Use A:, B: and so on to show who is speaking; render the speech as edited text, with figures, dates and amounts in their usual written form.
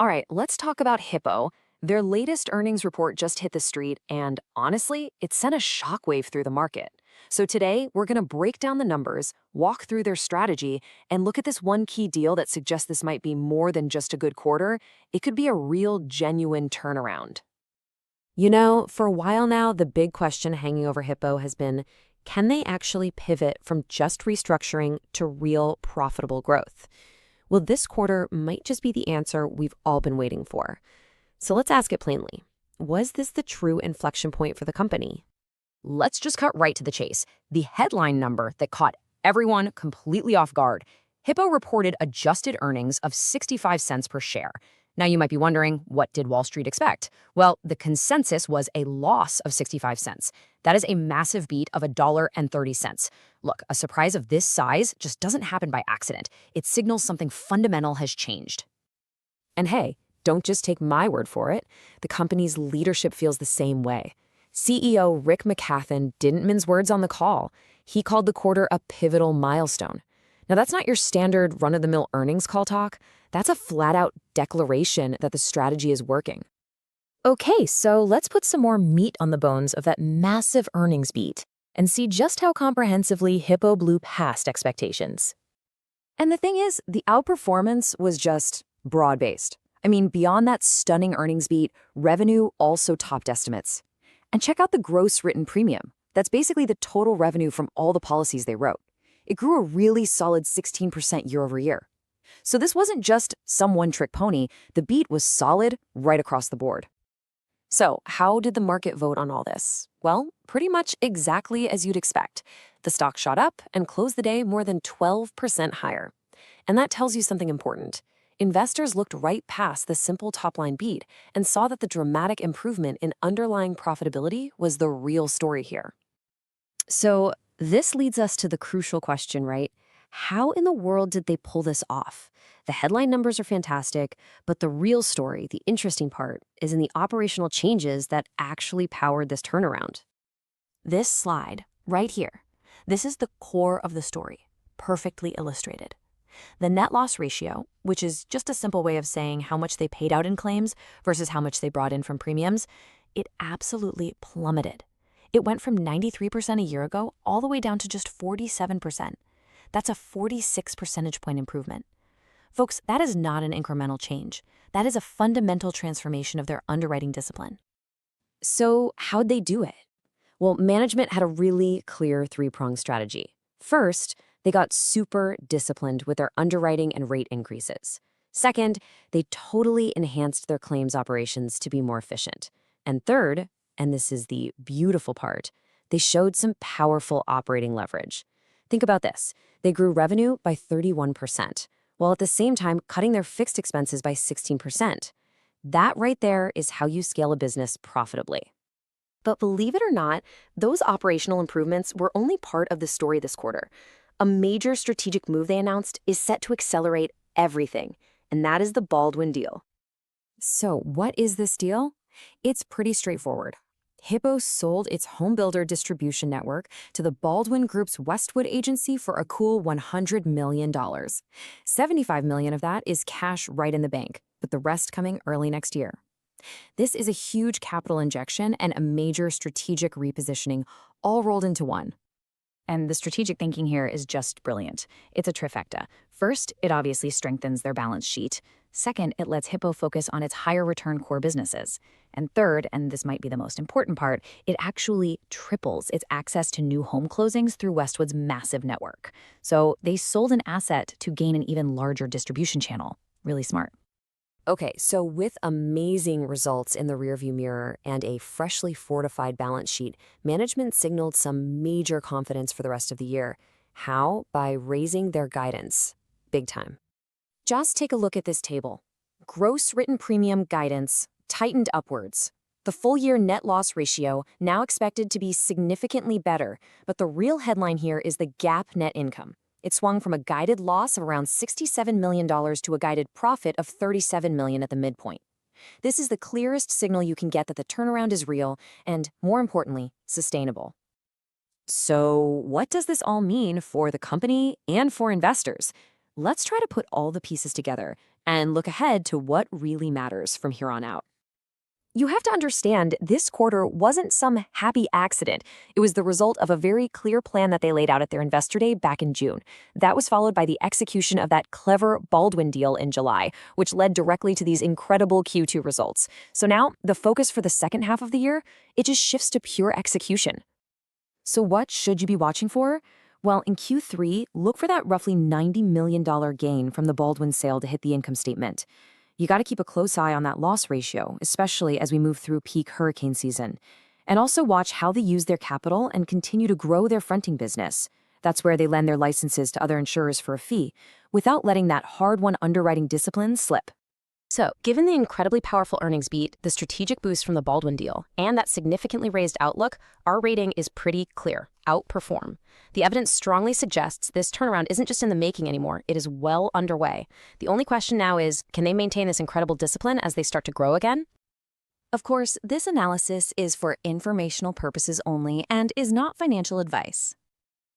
A: All right, let's talk about Hippo. Their latest earnings report just hit the street, and honestly, it sent a shockwave through the market. So today, we're going to break down the numbers, walk through their strategy, and look at this one key deal that suggests this might be more than just a good quarter. It could be a real, genuine turnaround. For a while now, the big question hanging over Hippo has been, can they actually pivot from just restructuring to real profitable growth? Well, this quarter might just be the answer we've all been waiting for. So let's ask it plainly. Was this the true inflection point for the company? Let's just cut right to the chase. The headline number that caught everyone completely off guard. Hippo reported adjusted earnings of 65 cents per share. Now you might be wondering, what did Wall Street expect? Well, the consensus was a loss of 65 cents. That is a massive beat of $1.30. Look, a surprise of this size just doesn't happen by accident. It signals something fundamental has changed. And hey, don't just take my word for it. The company's leadership feels the same way. CEO Rick McCathon didn't mince words on the call. He called the quarter a pivotal milestone. Now, that's not your standard run-of-the-mill earnings call talk. That's a flat-out declaration that the strategy is working. Okay, so let's put some more meat on the bones of that massive earnings beat and see just how comprehensively Hippo blew past expectations. And the thing is, the outperformance was just broad-based. Beyond that stunning earnings beat, revenue also topped estimates. And check out the gross written premium. That's basically the total revenue from all the policies they wrote. It grew a really solid 16% year over year. So this wasn't just some one-trick pony. The beat was solid right across the board. So how did the market vote on all this? Well, pretty much exactly as you'd expect. The stock shot up and closed the day more than 12% higher. And that tells you something important. Investors looked right past the simple top-line beat and saw that the dramatic improvement in underlying profitability was the real story here. So this leads us to the crucial question, right? How in the world did they pull this off? The headline numbers are fantastic, but the real story, the interesting part, is in the operational changes that actually powered this turnaround. This slide, right here, this is the core of the story, perfectly illustrated. The net loss ratio, which is just a simple way of saying how much they paid out in claims versus how much they brought in from premiums, it absolutely plummeted. It went from 93% a year ago all the way down to just 47%. That's a 46 percentage point improvement. Folks, that is not an incremental change. That is a fundamental transformation of their underwriting discipline. So how'd they do it? Well, management had a really clear three-pronged strategy. First, they got super disciplined with their underwriting and rate increases. Second, they totally enhanced their claims operations to be more efficient. And third, and this is the beautiful part, they showed some powerful operating leverage. Think about this. They grew revenue by 31%, while at the same time cutting their fixed expenses by 16%. That right there is how you scale a business profitably. But believe it or not, those operational improvements were only part of the story this quarter. A major strategic move they announced is set to accelerate everything, and that is the Baldwin deal. So what is this deal? It's pretty straightforward. Hippo sold its Homebuilder distribution network to the Baldwin Group's Westwood Agency for a cool $100 million. $75 million of that is cash right in the bank, with the rest coming early next year. This is a huge capital injection and a major strategic repositioning all rolled into one. And the strategic thinking here is just brilliant. It's a trifecta. First, it obviously strengthens their balance sheet. Second, it lets Hippo focus on its higher return core businesses. And third, and this might be the most important part, it actually triples its access to new home closings through Westwood's massive network. So they sold an asset to gain an even larger distribution channel. Really smart. Okay, so with amazing results in the rearview mirror and a freshly fortified balance sheet, management signaled some major confidence for the rest of the year. How? By raising their guidance. Big time. Just take a look at this table. Gross written premium guidance tightened upwards. The full-year net loss ratio now expected to be significantly better, but the real headline here is the GAAP net income. It swung from a guided loss of around $67 million to a guided profit of $37 million at the midpoint. This is the clearest signal you can get that the turnaround is real and, more importantly, sustainable. So what does this all mean for the company and for investors? Let's try to put all the pieces together and look ahead to what really matters from here on out. You have to understand this quarter wasn't some happy accident. It was the result of a very clear plan that they laid out at their investor day back in June. That was followed by the execution of that clever Baldwin deal in July, which led directly to these incredible Q2 results. So now, the focus for the second half of the year, it just shifts to pure execution. So what should you be watching for? Well, in Q3, look for that roughly $90 million gain from the Baldwin sale to hit the income statement. You got to keep a close eye on that loss ratio, especially as we move through peak hurricane season. And also watch how they use their capital and continue to grow their fronting business. That's where they lend their licenses to other insurers for a fee, without letting that hard-won underwriting discipline slip. So, given the incredibly powerful earnings beat, the strategic boost from the Baldwin deal, and that significantly raised outlook, our rating is pretty clear: outperform. The evidence strongly suggests this turnaround isn't just in the making anymore, it is well underway. The only question now is, can they maintain this incredible discipline as they start to grow again?
B: Of course, this analysis is for informational purposes only and is not financial advice.